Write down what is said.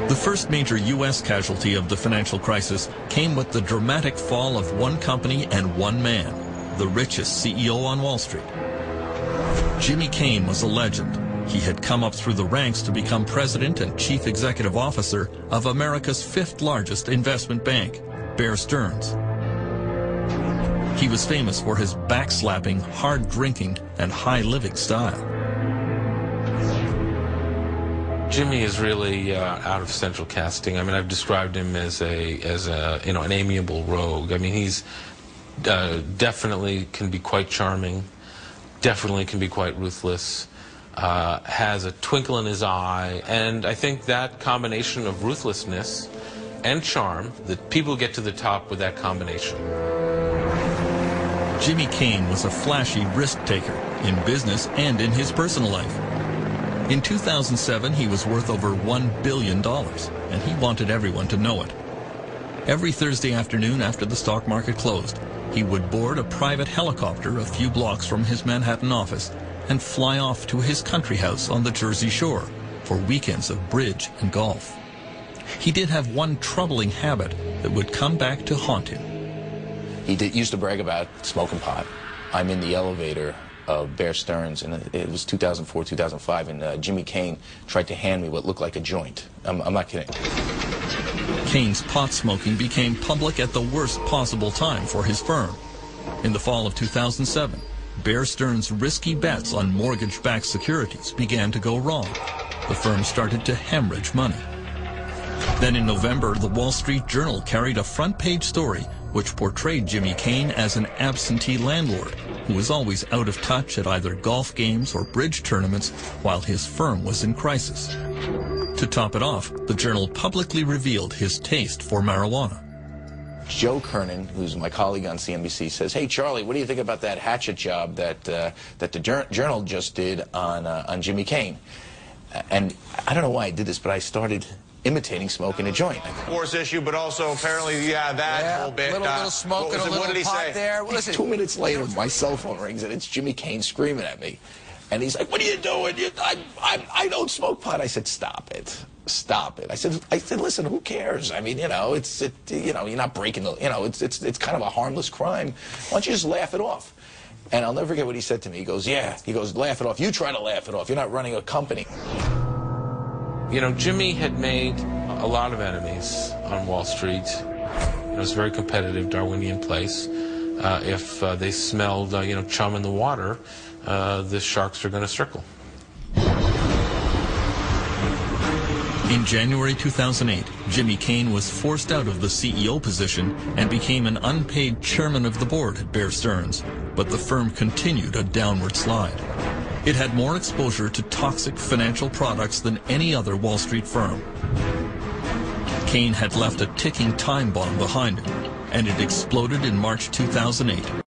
The first major U.S. casualty of the financial crisis came with the dramatic fall of one company and one man, the richest CEO on Wall Street. Jimmy Cain was a legend. He had come up through the ranks to become president and chief executive officer of America's fifth largest investment bank, Bear Stearns. He was famous for his backslapping, hard drinking, and high living style. Jimmy is really out of central casting. I mean, I've described him as an amiable rogue. I mean, he's definitely can be quite charming, definitely can be quite ruthless, has a twinkle in his eye, and I think that combination of ruthlessness and charm, that people get to the top with that combination. Jimmy Cain was a flashy risk taker in business and in his personal life. In 2007, he was worth over $1 billion, and he wanted everyone to know it. Every Thursday afternoon after the stock market closed, he would board a private helicopter a few blocks from his Manhattan office and fly off to his country house on the Jersey Shore for weekends of bridge and golf. He did have one troubling habit that would come back to haunt him. He used to brag about smoking pot. I'm in the elevator of Bear Stearns, and it was 2004, 2005, and Jimmy Cain tried to hand me what looked like a joint. I'm not kidding. Cain's pot smoking became public at the worst possible time for his firm. In the fall of 2007, Bear Stearns' risky bets on mortgage-backed securities began to go wrong. The firm started to hemorrhage money. Then in November, the Wall Street Journal carried a front-page story which portrayed Jimmy Cain as an absentee landlord who was always out of touch at either golf games or bridge tournaments while his firm was in crisis. To top it off, the Journal publicly revealed his taste for marijuana. Joe Kernan, who's my colleague on CNBC, says, "Hey, Charlie, what do you think about that hatchet job that the Journal just did on Jimmy Cain?" And I don't know why I did this, but I started imitating smoking a joint. Force issue, but also apparently, that whole bit. Little smoke and a little what did he pot say? there. Listen, 2 minutes later, my cell phone rings, and it's Jimmy Cain screaming at me. And he's like, "What are you doing? I don't smoke pot." I said, "Stop it. Stop it." I said, "Listen, who cares? I mean, you're not breaking the, it's kind of a harmless crime. Why don't you just laugh it off?" And I'll never forget what he said to me. He goes, "Laugh it off. You try to laugh it off. You're not running a company." You know, Jimmy had made a lot of enemies on Wall Street. It's a very competitive Darwinian place. If they smelled, chum in the water, the sharks are going to circle. In January 2008, Jimmy Cain was forced out of the CEO position and became an unpaid chairman of the board at Bear Stearns, but the firm continued a downward slide. It had more exposure to toxic financial products than any other Wall Street firm. Cain had left a ticking time bomb behind him, and it exploded in March 2008